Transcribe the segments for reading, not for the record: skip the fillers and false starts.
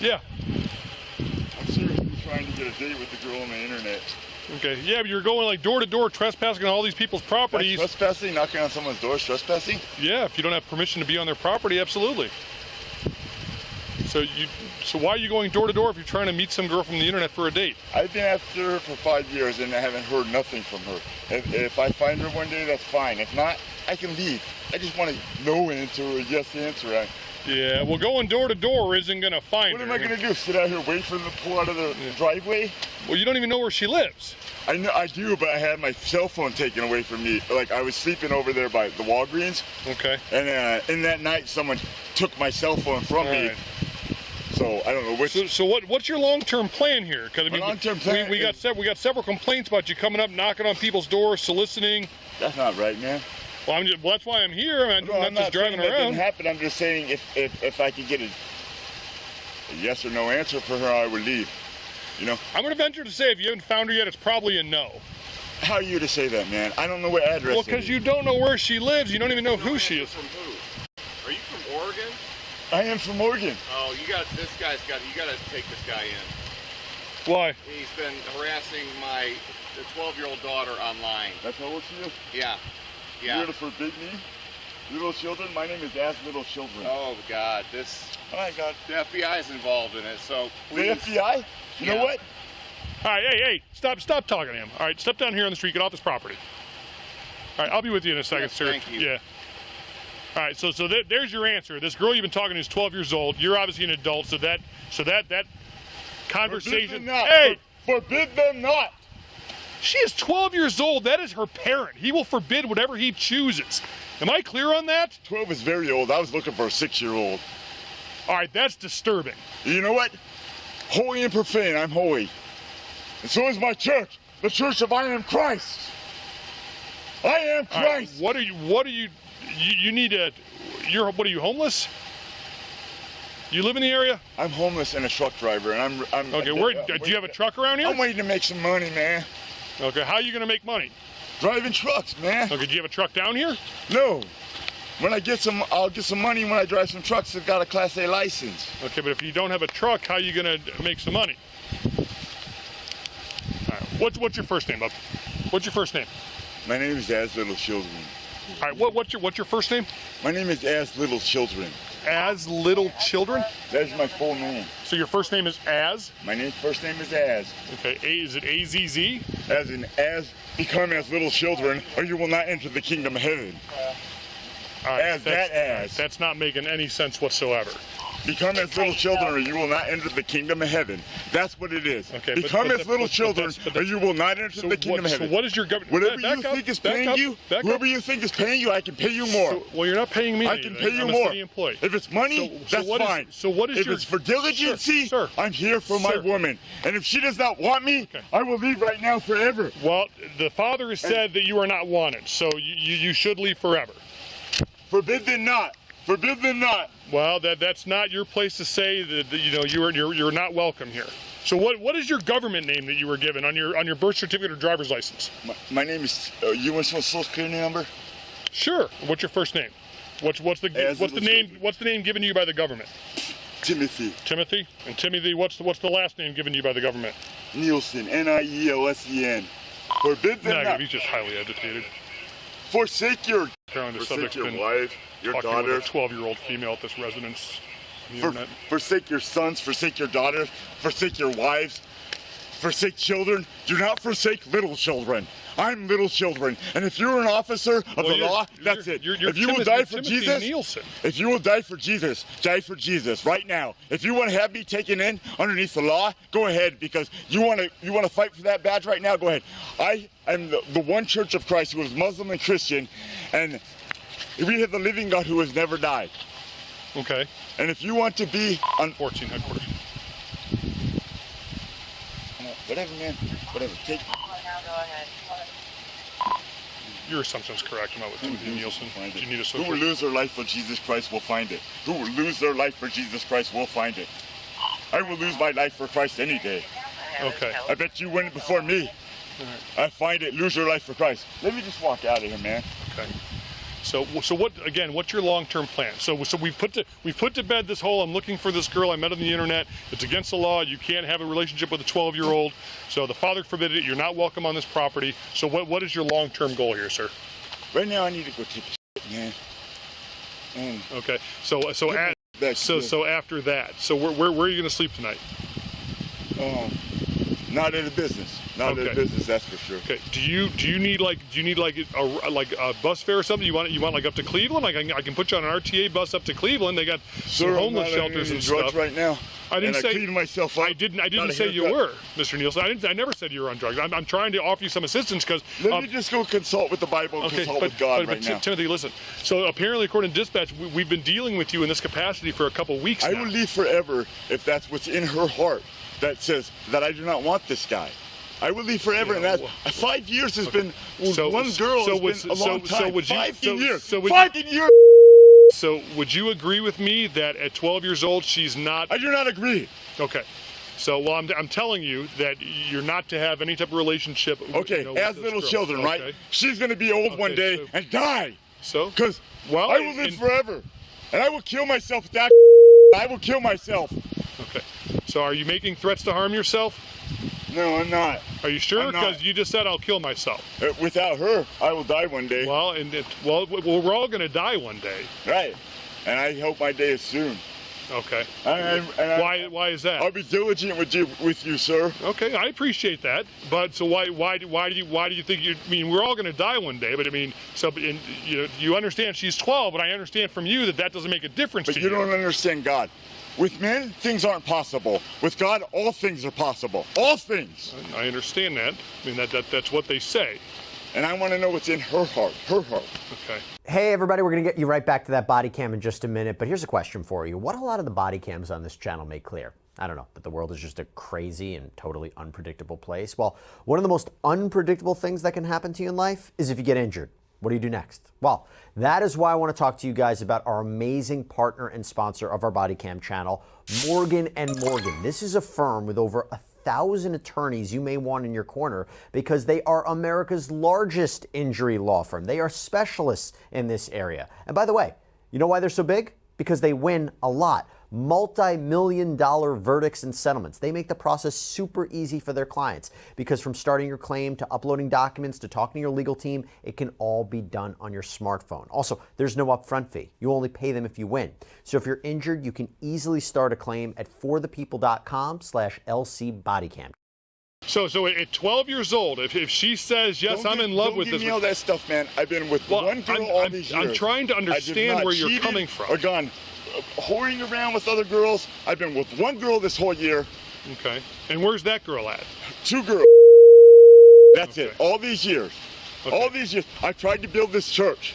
Yeah. I'm seriously trying to get a date with the girl on the internet. Okay. Yeah, but you're going like door to door, trespassing on all these people's properties. Like trespassing, knocking on someone's door, trespassing? Yeah, if you don't have permission to be on their property, absolutely. So why are you going door to door if you're trying to meet some girl from the internet for a date? I've been after her for 5 years and I haven't heard nothing from her. If I find her one day, that's fine. If not, I can leave. I just want a no answer or a yes answer. Yeah, well, going door to door isn't going to find her. What am I going to do? Sit out here, wait for them to pull out of the driveway? Well, you don't even know where she lives. I know I do, but I had my cell phone taken away from me. Like, I was sleeping over there by the Walgreens. Okay. And in that night, someone took my cell phone from me. Right. So I don't know which. So what's your long-term plan here? Because I mean, long-term plan we got several complaints about you coming up, knocking on people's doors, soliciting. That's not right, man. Well, that's why I'm here. I'm not just driving around. That didn't happen. I'm just saying if I could get a yes or no answer for her, I would leave. You know. I'm gonna venture to say if you haven't found her yet, it's probably a no. How are you to say that, man? I don't know what address. Well, because you don't know where she lives. You don't even know who she is. From who? Are you from Oregon? I am from Oregon. Oh, you got to take this guy in. Why? He's been harassing the 12-year-old daughter online. That's how old she is? Yeah. You're here to forbid me? Little children? My name is As Little Children. Oh, God. Oh, my God. The FBI is involved in it, so please. The FBI? You know what? All right, hey, stop talking to him. All right, step down here on the street, get off this property. All right, I'll be with you in a second, sir. Thank you. Yeah. All right, so there's your answer. This girl you've been talking to is 12 years old. You're obviously an adult, so that conversation. Forbid them not. Hey, forbid them not. She is 12 years old. That is her parent. He will forbid whatever he chooses. Am I clear on that? 12 is very old. I was looking for a 6-year-old. All right, that's disturbing. You know what? Holy and profane, I'm holy. And so is my church, the Church of I Am Christ. I am Christ. Right, what are you need a, what are you, homeless? You live in the area? I'm homeless and a truck driver, and I'm okay, do you have a truck around here? I'm waiting to make some money, man. Okay, how are you gonna make money? Driving trucks, man. Okay, do you have a truck down here? No. When I get some, I'll get some money when I drive some trucks that got a Class A license. Okay, but if you don't have a truck, how are you gonna make some money? All right, what's your first name, bub? What's your first name? My name is As Little Children. All right, what's your first name? My name is As Little Children. As Little Children? That is my full name. So your first name is As? My first name is As. Okay, is it A-Z-Z? As in, become as little children, or you will not enter the kingdom of heaven. Right, as. That's not making any sense whatsoever. Become as little children, or you will not enter the kingdom of heaven. That's what it is. Okay, Become as little children, or you will not enter the kingdom of heaven. So what is your government? Whatever you think is paying you, whoever you think is paying you, I can pay you more. Well, you're not paying me. I can pay you I'm more. A city employee. If it's money, that's fine. So what is if it's for diligency, sir, I'm here for my woman. And if she does not want me, I will leave right now forever. Well, the Father has said that you are not wanted, so you should leave forever. Forbid them not. Forbid them not. Well, that's not your place to say that you're not welcome here. So what is your government name that you were given on your birth certificate or driver's license? My name is. You want some social security number? Sure. What's your first name? What's the name given to you by the government? Timothy. Timothy? And Timothy, what's the last name given to you by the government? Nielsen. Nielsen. Forbid them not. He's just highly educated. Forsake your wife, your daughter. With a 12-year-old female at this residence. Forsake your sons, forsake your daughters, forsake your wives, forsake children. Do not forsake little children. I'm little children, and if you're an officer of the law, that's it. If you will die for Jesus, if you will die for Jesus, die for Jesus right now. If you want to have me taken in underneath the law, go ahead, because you want to fight for that badge right now. Go ahead. I am the one Church of Christ who is Muslim and Christian, and we have the living God who has never died. Okay. And if you want to be on 14 headquarters. Whatever, man. Whatever. Take. Go ahead. Your assumption is correct. I'm not with Timothy Nielsen. Do you need a social? Who will lose their life for Jesus Christ will find it. Who will lose their life for Jesus Christ will find it. I will lose my life for Christ any day. Okay. I bet you win it before me. I find it. Lose your life for Christ. Let me just walk out of here, man. Okay. So what? Again, what's your long-term plan? So we put to bed this whole I'm looking for this girl I met on the internet. It's against the law. You can't have a relationship with a 12-year-old. So the father forbid it. You're not welcome on this property. So what is your long-term goal here, sir? Right now, I need to go take a shit, man. Okay. So after that, so where are you gonna sleep tonight? Not in the business. Not in the business, that's for sure. Okay. Do you need like a bus fare or something? You want like up to Cleveland? Like I can put you on an RTA bus up to Cleveland. They got some homeless shelters and stuff. Drugs right now. I didn't say. Clean myself up. I didn't say you were, Mr. Nielsen. I never said you were on drugs. I'm trying to offer you some assistance because. Let me just go consult with the Bible and consult with God right now. Timothy, listen. So apparently, according to dispatch, we've been dealing with you in this capacity for a couple weeks now. I will leave forever if that's what's in her heart that says that I do not want this guy. I will leave forever, and that 5 years has been one girl has been a long time. 15 years. 15 years. So would you agree with me that at 12 years old she's not? I do not agree. Okay. So well, I'm telling you that you're not to have any type of relationship. Okay, as little children, right? She's going to be old one day and die. So? Because I will live forever, and I will kill myself with that. I will kill myself. Okay. So are you making threats to harm yourself? No, I'm not. Are you sure? Because you just said I'll kill myself. Without her, I will die one day. Well, we're all going to die one day. Right. And I hope my day is soon. Okay. Why is that? I'll be diligent with you, sir. Okay, I appreciate that. But so why do you think you? I mean, we're all going to die one day. But I mean, you understand she's 12, but I understand from you that doesn't make a difference. But you don't understand God. With men, things aren't possible. With God, all things are possible. All things. I understand that. I mean, that's what they say. And I want to know what's in her heart. Her heart. Okay. Hey, everybody, we're going to get you right back to that body cam in just a minute. But here's a question for you. What a lot of the body cams on this channel make clear. I don't know, that the world is just a crazy and totally unpredictable place. Well, one of the most unpredictable things that can happen to you in life is if you get injured. What do you do next? Well, that is why I want to talk to you guys about our amazing partner and sponsor of our body cam channel, Morgan & Morgan. This is a firm with over 1,000 attorneys you may want in your corner because they are America's largest injury law firm. They are specialists in this area. And by the way, you know why they're so big? Because they win a lot. Multi-million-dollar verdicts and settlements. They make the process super easy for their clients because from starting your claim to uploading documents to talking to your legal team, it can all be done on your smartphone. Also, there's no upfront fee. You only pay them if you win. So if you're injured, you can easily start a claim at forthepeople.com/LCBodycam. So at 12 years old, if she says, yes, I'm in love with this. Don't give me all that stuff, man. I've been with one girl all these years. I'm trying to understand where you're coming from. Or gone whoring around with other girls. I've been with one girl this whole year. Okay. And where's that girl at? 2 girls. That's it. All these years. Okay. All these years. I tried to build this church.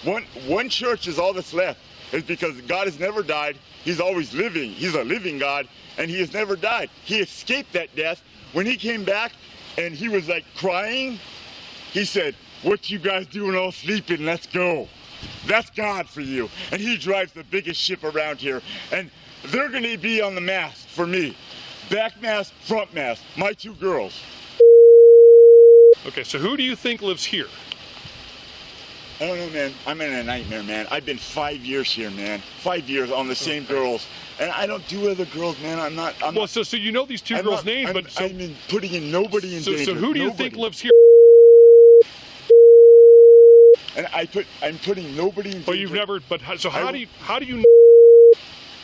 One church is all that's left. It's because God has never died. He's always living. He's a living God, and he has never died. He escaped that death. When he came back and he was like crying, he said, "What you guys doing all sleeping? Let's go." That's God for you. And he drives the biggest ship around here. And they're going to be on the mast for me. Back mast, front mast. My 2 girls. Okay, so who do you think lives here? I don't know, man. I'm in a nightmare, man. I've been 5 years here, man. 5 years on the same girls. And I don't do other girls, man. I'm not. So you know these 2 girls' names, but I'm putting in nobody in danger. So who do you think lives here? And I'm putting nobody in danger. But you've never. So how do you?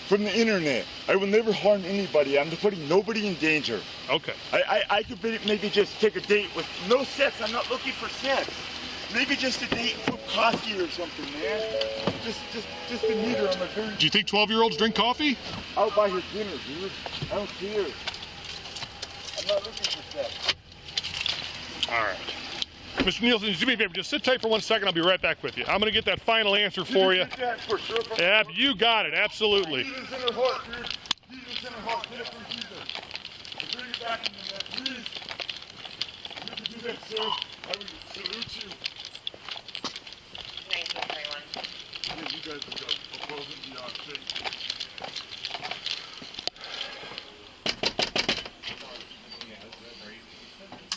From the internet. I will never harm anybody. I'm putting nobody in danger. Okay. I could maybe just take a date with no sex. I'm not looking for sex. Maybe just a date with coffee or something, man. Just to meet her on the very. Do you think 12-year-olds drink coffee? I'll buy her dinner, dude. I don't care. I'm not looking for sex. All right. Mr. Nielsen, do me a favor, just sit tight for 1 second. I'll be right back with you. I'm going to get that final answer for you. Yeah, you got it. Absolutely. Jesus in her heart, dude. Jesus in her heart. Get it from Jesus. Bring it back to me, man. Please. You can do that, sir. I would salute you. 1921. Yeah, you guys have got above and beyond faith.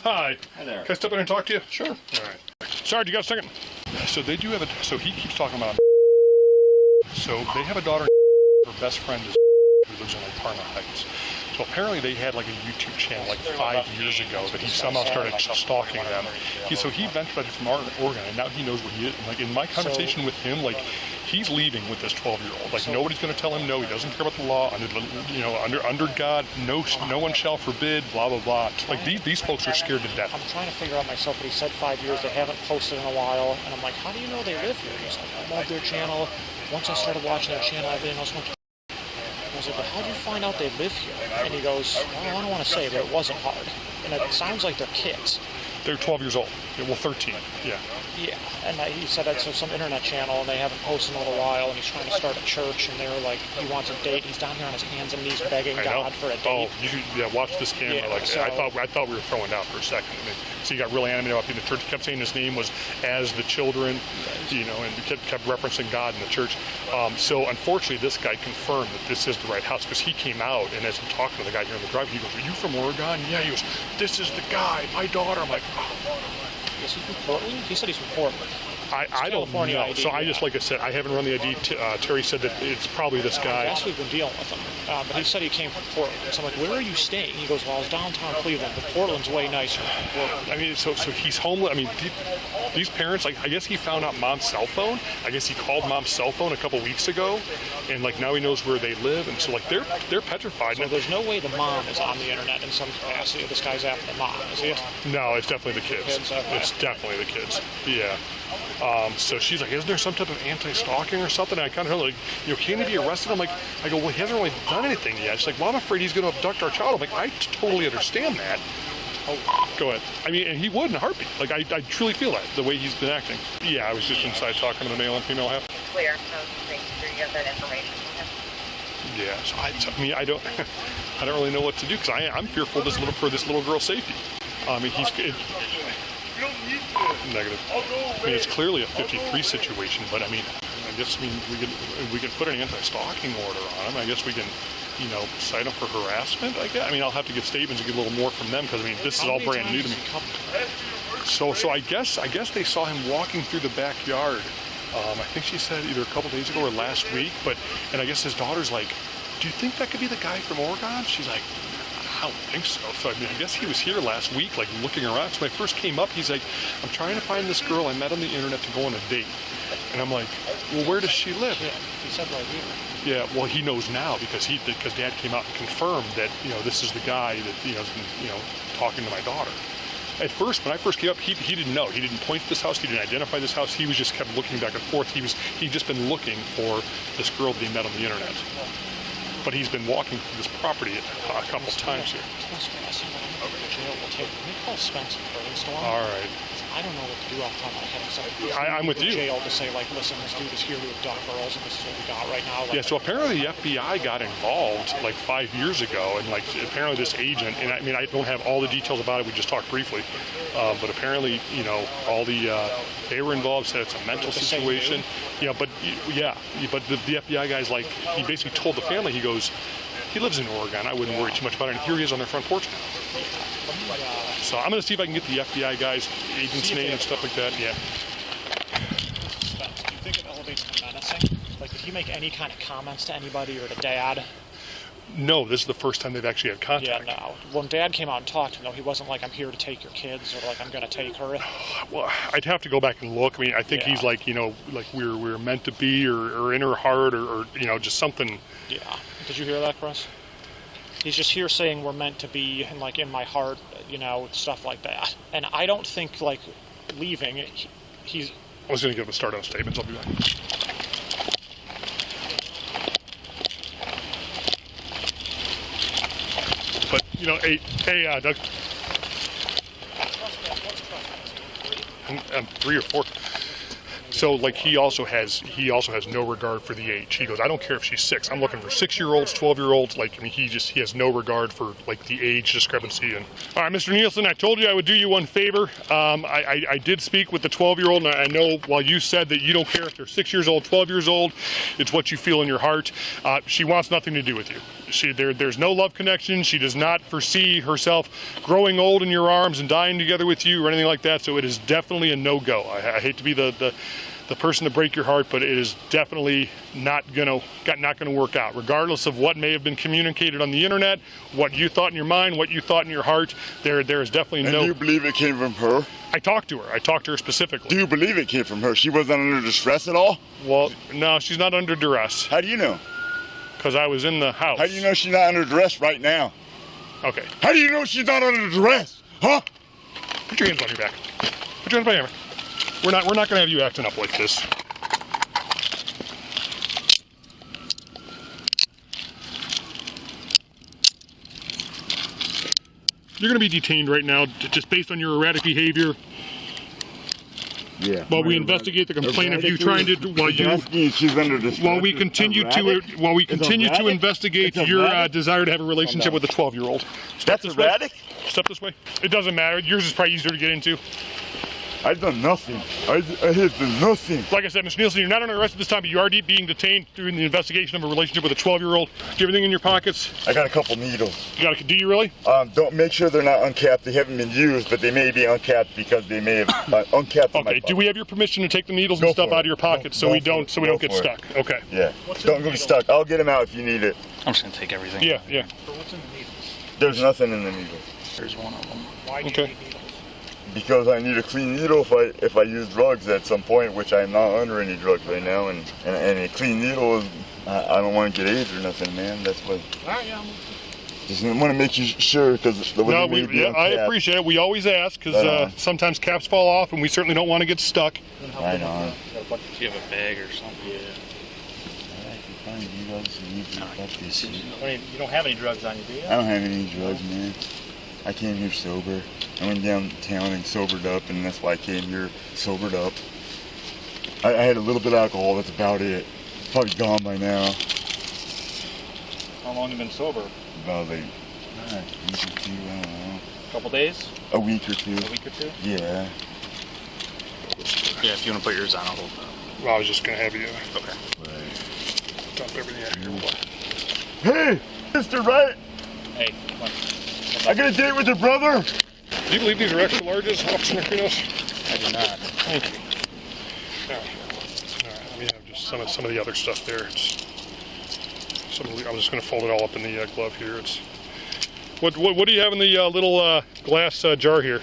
Hi. Hi there. Can I step in and talk to you? Sure. All right. Sorry, you got a second? So they do have a. So he keeps talking about. So they have a daughter. Her best friend is who lives in like Parma Heights. So apparently they had like a YouTube channel like 5 years ago that he somehow started stalking them. So he ventured from Oregon, and now he knows where he is. And like in my conversation with him, like he's leaving with this 12-year-old. Like nobody's going to tell him no. He doesn't care about the law. Under God, no one shall forbid. Blah blah blah. Like these folks are scared to death. I'm trying to figure out myself, but he said 5 years. They haven't posted in a while, and I'm like, how do you know they live here? He's like, I love their channel. Once I started watching their channel, everything else went. I was like, well, how do you find out they live here? And he goes, well, I don't want to say, but it wasn't hard. And it sounds like they're kids. They're 12 years old. Yeah, well, 13. Yeah. Yeah, and he said that's some internet channel, and they haven't posted in a little while, and he's trying to start a church, and they're like, he wants a date. He's down here on his hands and knees begging God for a date. Oh, watch this camera. Yeah, like so, I thought we were throwing down for a second. I mean, so he got really animated about being in the church. He kept saying his name was as the children, and kept referencing God in the church. So unfortunately, this guy confirmed that this is the right house because he came out, and as I'm talking to the guy here in the drive, he goes, "Are you from Oregon?" Yeah. He goes, "This is the guy, my daughter." I'm like, oh. Is he from Portland? He said he's from Portland. I don't know. ID, so I just, like I said, I haven't run the ID. Terry said that it's probably this guy. Yes, we've been dealing with him. But he said he came from Portland. So I'm like, where are you staying? He goes, well, I was downtown Cleveland, but Portland's way nicer than Portland. I mean, so he's homeless. I mean, these parents, like, I guess he found out mom's cell phone. I guess he called mom's cell phone a couple weeks ago, and like now he knows where they live, and so like they're petrified. So there's no way the mom is on the internet in some capacity. This guy's after the mom, is he? No, it's definitely the kids. Okay. It's definitely the kids. Yeah. So she's like, isn't there some type of anti-stalking or something? And I kind of heard like, can he be arrested? I go, well, he hasn't really done anything yet. She's like, well, I'm afraid he's going to abduct our child. I'm like, I totally understand that. Oh, go ahead. I mean, and he would in a heartbeat. Like, I truly feel that, the way he's been acting. Yeah, I was just inside talking to the male and female half. Clear, so make sure you get that information. Yeah, so I don't really know what to do because I'm fearful for this little girl's safety. I mean, negative. I mean, it's clearly a 53 situation, but I mean, we can put an anti-stalking order on him. I guess we can, cite him for harassment. I mean, I'll have to get statements and get a little more from them because I mean, this is all brand new to me. So I guess they saw him walking through the backyard. I think she said either a couple days ago or last week. And I guess his daughter's like, "Do you think that could be the guy from Oregon?" She's like, "I don't think so." So I mean, I guess he was here last week, like looking around. So when I first came up, he's like, "I'm trying to find this girl I met on the internet to go on a date." And I'm like, "Well, where does she live?" Yeah, he said right here. Yeah, well, he knows now because Dad came out and confirmed that this is the guy that has been talking to my daughter. At first, when I first came up, he didn't know. He didn't point to this house. He didn't identify this house. He was just kept looking back and forth. He'd just been looking for this girl that he met on the internet. But he's been walking through this property a couple times here. Call Spencer Brainstorm. All right. I don't know what to do off the top of my head. I'm with you. Jail to say like, listen, this dude is here to abduct girls, and this is what we got right now. Yeah. So apparently the FBI got involved like 5 years ago, and like apparently this agent, and I mean I don't have all the details about it. We just talked briefly, but apparently all the they were involved. Said it's a mental situation. Yeah, but the FBI guy's like he basically told the family he goes. He lives in Oregon. I wouldn't worry too much about it. And here he is on their front porch now. So I'm going to see if I can get the FBI guy's agent's name and stuff like that. Yeah. Do you think it elevates to menacing? Like, did he make any kind of comments to anybody or to Dad? No, this is the first time they've actually had contact. Yeah, no. When Dad came out and talked to him, though, he wasn't like, I'm here to take your kids, or like, I'm going to take her. Well, I'd have to go back and look. I mean, I think he's like, like we're meant to be, or in her heart, or just something. Yeah. Did you hear that, Chris? He's just here saying we're meant to be, and like in my heart, stuff like that. And I don't think like leaving. He's. I was going to give him a start on statements. I'll be back. But hey, Doug. I'm 3 or 4. like he also has no regard for the age. He goes, I don't care if she's 6. I'm looking for 6-year-olds, 12-year-olds. Like, I mean, he has no regard for like the age discrepancy. And all right, Mr. Nielsen, I told you I would do you one favor. I did speak with the 12-year-old, and I know while you said that you don't care if they're 6 years old, 12 years old, it's what you feel in your heart. She wants nothing to do with you. There's no love connection. She does not foresee herself growing old in your arms and dying together with you or anything like that. So it is definitely a no-go. I hate to be the person to break your heart, but it is definitely not gonna work out. Regardless of what may have been communicated on the internet, what you thought in your mind, what you thought in your heart, there is definitely no. Do you believe it came from her? I talked to her. I talked to her specifically. Do you believe it came from her? She wasn't under distress at all? Well, no, she's not under duress. How do you know? Because I was in the house. How do you know she's not under duress right now? Okay. How do you know she's not under duress? Huh? Put your hands on your back. Put your hands on your back. We're not going to have you acting up like this. You're going to be detained right now, just based on your erratic behavior. Yeah. While we investigate the complaint of you trying to, while we continue to investigate your desire to have a relationship with a 12-year-old. That's erratic? Step this way. It doesn't matter. Yours is probably easier to get into. I've done nothing. I have done nothing. Like I said, Mr. Nielsen, you're not under arrest at this time, but you are being detained during the investigation of a relationship with a 12-year-old. Do you have anything in your pockets? I got a couple needles. Do you really? Don't make sure they're not uncapped. They haven't been used, but they may be uncapped because they may have uncapped. Okay. Do we have your permission to take the needles and stuff out of your pockets so we don't get stuck? Okay. Yeah. Don't get stuck. I'll get them out if you need it. I'm just gonna take everything. Yeah. But what's in the needles? There's nothing in the needles. There's one of them. Why do you need needles? Because I need a clean needle if I use drugs at some point, which I'm not under any drugs right now, and a clean needle is, I don't want to get AIDS or nothing, man. That's what. Just want to make you sure because I appreciate it. We always ask because sometimes caps fall off, and we certainly don't want to get stuck. I know. Do you have a bag or something? Yeah. You don't have any drugs on you, do you? I don't have any drugs, man. I came here sober. I went downtown and sobered up, and that's why I came here sobered up. I had a little bit of alcohol, that's about it. Probably gone by now. How long have you been sober? About like a week or two, I don't know. A couple days? A week or two. A week or two? Yeah. Yeah, if you want to put yours on, I'll hold that. Well, I was just going to have you Okay. dump everything out here. Hey, Mr. Wright, Hey, come on. I got a date with your brother. Do you believe these are extra larges, Officer Marquinos? I do not. Thank you. All right. Let me have just some of the other stuff there. I'm just going to fold it all up in the glove here. What do you have in the little glass jar here?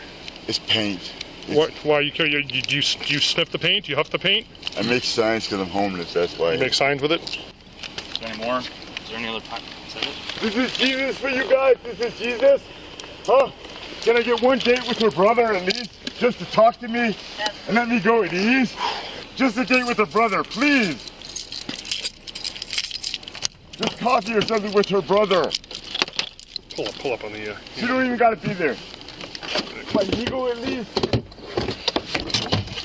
It's paint. Why you sniff the paint? You huff the paint? I make signs because I'm homeless. That's why. You make signs with it? Is there any more? Is there any other pocket? Is that it? This is Jesus for you guys. This is Jesus. Huh? Can I get one date with your brother at least, just to talk to me and let me go at ease? Just a date with a brother, please. Just coffee or something with her brother. Pull up on the. You don't even gotta be there. Can you go at least?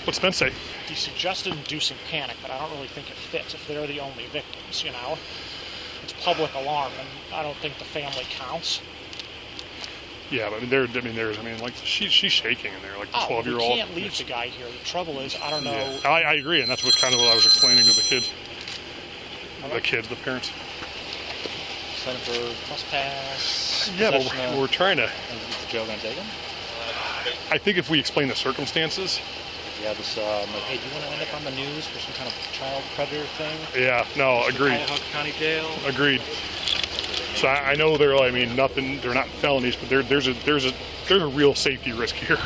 What's Spence say? He suggested inducing panic, but I don't really think it fits if they're the only victims, you know? It's public alarm, and I don't think the family counts. Yeah, but like she's shaking in there, like the 12-year-old. You can't leave the guy here. The trouble is, I don't know. Yeah, I agree, and that's what I was explaining to the kids. The parents. Center for trespass. Yeah, but we're trying to. Is the jail gonna take him? I think if we explain the circumstances. Yeah, this. Hey, do you want to end up on the news for some kind of child predator thing? Yeah, no, agreed. Idaho County Jail. Agreed. So I know they're nothing. They're not felonies, but there's a real safety risk here.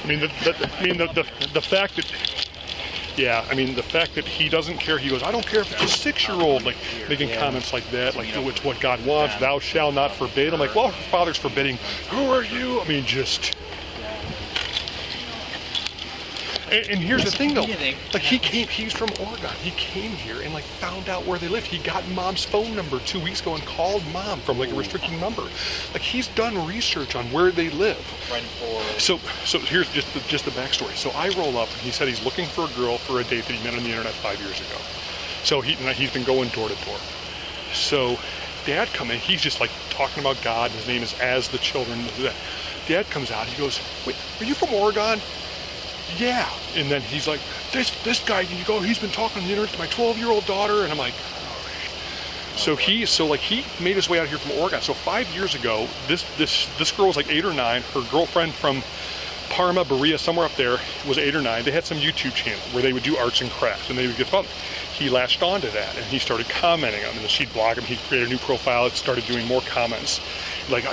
The fact that. Yeah, the fact that he doesn't care, he goes, I don't care if it's a 6-year-old, like, making comments like that, like, oh, it's what God wants, thou shalt not forbid. I'm like, well, if Father's forbidding, who are you? And here's the thing, though. Like, he's from Oregon. He came here and, like, found out where they lived. He got mom's phone number 2 weeks ago and called mom from, like, a restricted number. Like, he's done research on where they live. So here's just the backstory. So I roll up, and he said he's looking for a girl for a date that he met on the internet 5 years ago. So he's been going door to door. So Dad come in, he's just, like, talking about God. His name is As the Children. Dad comes out, he goes, wait, are you from Oregon? Yeah. And then he's like, this guy, he's been talking on the internet to my 12-year-old daughter. And I'm like, all right. So he made his way out here from Oregon. So 5 years ago, this girl was like 8 or 9. Her girlfriend from Parma, Berea, somewhere up there, was 8 or 9. They had some YouTube channel where they would do arts and crafts, and they would get fun. He latched onto that, and he started commenting on them. And she'd blog him. He created a new profile and started doing more comments. Like,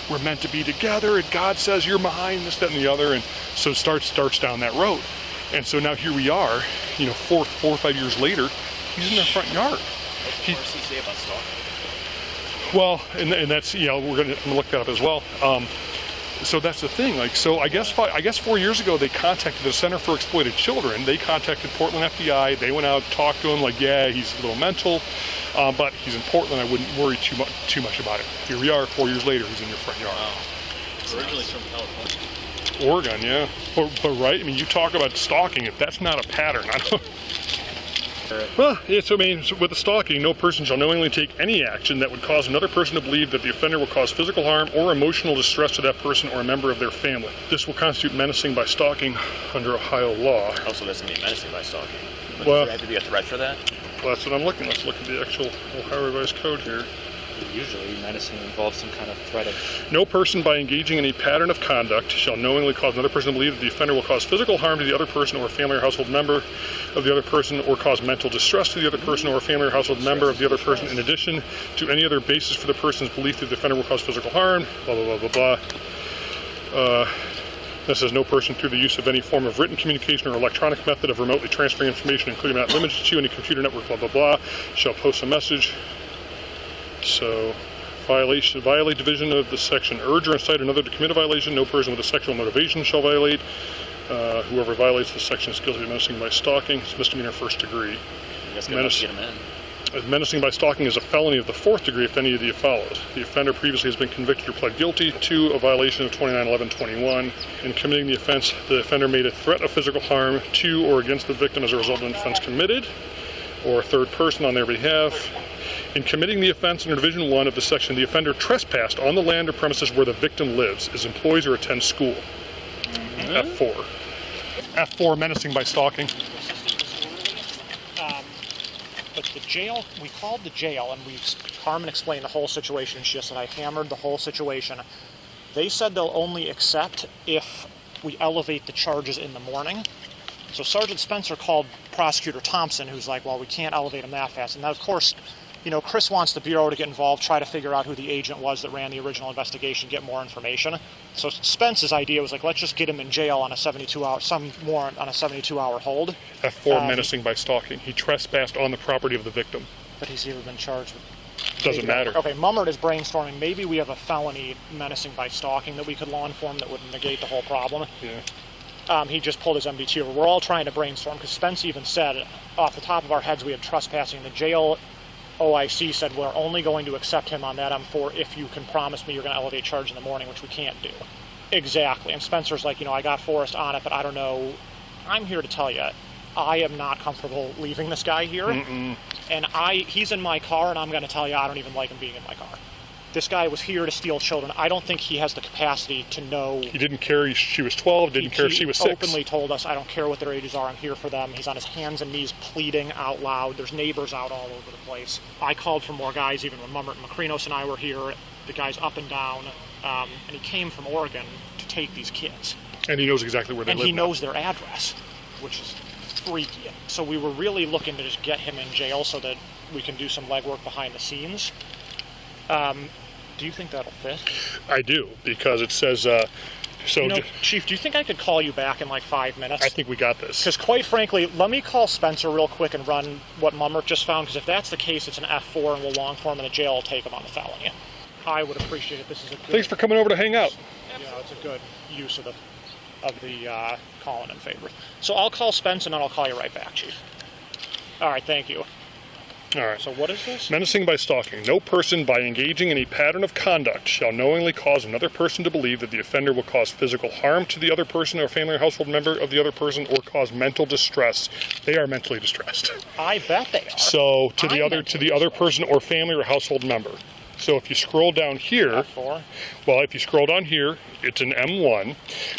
we're meant to be together, and God says you're behind this, that, and the other. And so starts down that road. And so now here we are, 4 or 5 years later, he's in their front yard. What's the worst he say about stalking? Well, and that's, we're going to look that up as well. So that's the thing. Like, so I guess 4 years ago they contacted the Center for Exploited Children. They contacted Portland FBI. They went out, talked to him. Like, yeah, he's a little mental, but he's in Portland. I wouldn't worry too much about it. Here we are, 4 years later. He's in your front yard. Wow. Originally from California. Oregon, yeah. But right. I mean, you talk about stalking. If that's not a pattern, I don't. Well, so with the stalking, no person shall knowingly take any action that would cause another person to believe that the offender will cause physical harm or emotional distress to that person or a member of their family. This will constitute menacing by stalking under Ohio law. Also, that's going to be menacing by stalking. But well, does there have to be a threat for that? Well, that's what I'm looking. Let's look at the actual Ohio Revised Code here. Usually, menacing involves some kind of threat of... No person by engaging in a pattern of conduct shall knowingly cause another person to believe that the offender will cause physical harm to the other person or family or household member of the other person, or cause mental distress to the other person or family or household member of the other person, in addition to any other basis for the person's belief that the offender will cause physical harm, blah, blah, blah, blah, blah. This says no person through the use of any form of written communication or electronic method of remotely transferring information, including but not limited to any computer network, blah, blah, blah, shall post a message. So, violate division of the section. Urge or incite another to commit a violation. No person with a sexual motivation shall violate. Whoever violates the section is guilty of menacing by stalking. It's misdemeanor first degree. That's going to get him in. Menacing by stalking is a felony of the 4th degree if any of the follows. The offender previously has been convicted or pled guilty to a violation of 291121. In committing the offense, the offender made a threat of physical harm to or against the victim as a result of an offense committed, or a third person on their behalf. In committing the offense under Division 1 of the section, the offender trespassed on the land or premises where the victim lives, is employs, or attends school. F4. F4, menacing by stalking. But the jail, we called the jail, and Carmen explained the whole situation. She just said, I hammered the whole situation. They said they'll only accept if we elevate the charges in the morning. So Sergeant Spencer called Prosecutor Thompson, who's like, well, we can't elevate him that fast. And now, of course, Chris wants the Bureau to get involved, try to figure out who the agent was that ran the original investigation, get more information. So Spence's idea was like, let's just get him in jail on a 72-hour, some warrant on a 72-hour hold. F4, menacing by stalking. He trespassed on the property of the victim. But he's either been charged with... Doesn't matter. Okay, Mummert is brainstorming. Maybe we have a felony menacing by stalking that we could law inform that would negate the whole problem. Yeah. He just pulled his MDT over. We're all trying to brainstorm, because Spence even said, off the top of our heads, we had trespassing. The jail OIC said, we're only going to accept him on that M4 if you can promise me you're going to elevate charge in the morning, which we can't do. Exactly. And Spencer's like, I got Forrest on it, but I don't know. I'm here to tell you, I am not comfortable leaving this guy here. Mm-mm. And he's in my car, and I'm going to tell you, I don't even like him being in my car. This guy was here to steal children. I don't think he has the capacity to know. He didn't care she was 12, didn't care if she was 6. He openly told us, I don't care what their ages are, I'm here for them. He's on his hands and knees pleading out loud. There's neighbors out all over the place. I called for more guys, even when Mummert and Macrinos and I were here. The guy's up and down. And he came from Oregon to take these kids. And he knows exactly where they live. And he knows their address, which is freaky. So we were really looking to just get him in jail so that we can do some legwork behind the scenes. Do you think that'll fit? I do, because it says, Chief, do you think I could call you back in like 5 minutes? I think we got this. Because quite frankly, let me call Spencer real quick and run what Mummert just found, because if that's the case, it's an F4 and we'll long form in the jail, will take him on the felony. I would appreciate it. This is a good... Thanks for coming over to hang out. Yeah, it's a good use of the of the calling in favor. So I'll call Spence and then I'll call you right back, Chief. All right, thank you. All right. So what is this? Menacing by stalking. No person by engaging in a pattern of conduct shall knowingly cause another person to believe that the offender will cause physical harm to the other person or family or household member of the other person or cause mental distress. They are mentally distressed. I bet they are. So to the other person or family or household member. So if you scroll down here, F4. well, if you scroll down here, it's an M1,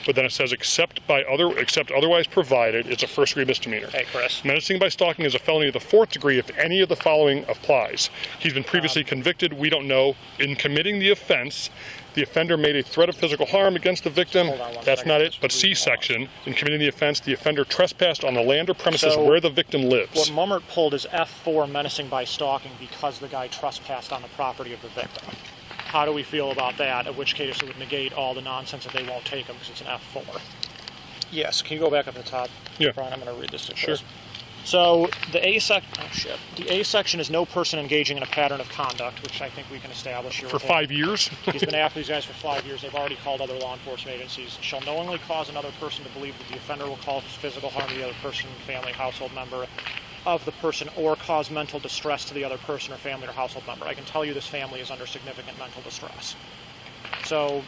but then it says except otherwise provided, it's a first-degree misdemeanor. Hey, Chris. Menacing by stalking is a felony of the 4th degree if any of the following applies. He's been previously convicted, we don't know. In committing the offense, the offender made a threat of physical harm against the victim. That's not it, but C section. In committing the offense, the offender trespassed on the land or premises where the victim lives. What Mummert pulled is F4, menacing by stalking, because the guy trespassed on the property of the victim. How do we feel about that? In which case it would negate all the nonsense that they won't take him because it's an F4. Yes, can you go back up to the top? Yeah. Brian, I'm going to read this to Sure. Chris. So the A section is no person engaging in a pattern of conduct, which I think we can establish here. For 5 years? He's been after these guys for 5 years. They've already called other law enforcement agencies. Shall knowingly cause another person to believe that the offender will cause physical harm to the other person, family, household member of the person, or cause mental distress to the other person or family or household member. I can tell you this family is under significant mental distress. So,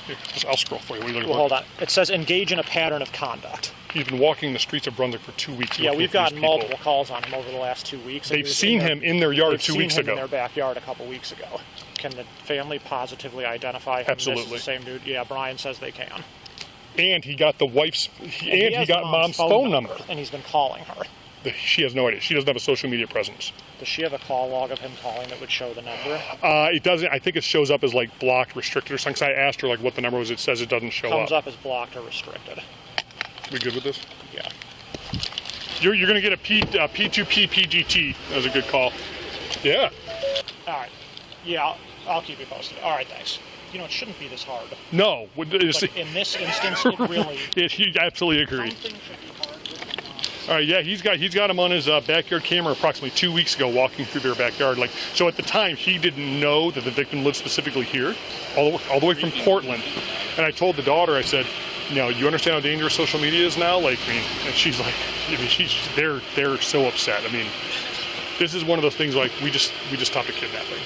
Here, I'll scroll for you. What are you looking well, for? hold on. It says engage in a pattern of conduct. He's been walking the streets of Brunswick for 2 weeks. Yeah, looking we've for these gotten people. multiple calls on him over the last 2 weeks. They've seen him in their yard 2 weeks They've seen ago. him in their backyard a couple weeks ago. Can the family positively identify him? Absolutely. This is the same dude? Yeah, Brian says they can. And he got the wife's, and he has got mom's phone number. And he's been calling her. She has no idea. She doesn't have a social media presence. Does she have a call log of him calling that would show the number? It doesn't. I think it shows up as like blocked, restricted, or something. 'Cause I asked her like what the number was. It says it doesn't show Comes up as blocked or restricted. We good with this? Yeah. You're going to get a P2P PGT. That was a good call. Yeah. All right. Yeah, I'll keep you posted. All right, thanks. You know, it shouldn't be this hard. No. But in this instance, it really... You absolutely agree. Something should be hard. All right, yeah, he's got him on his backyard camera approximately 2 weeks ago, walking through their backyard. Like, so at the time, he didn't know that the victim lived specifically here, all the way from Portland. And I told the daughter, I said, you know, you understand how dangerous social media is now? Like, I mean, and she's like, I mean, they're so upset. I mean, this is one of those things like we just stopped a kidnapping.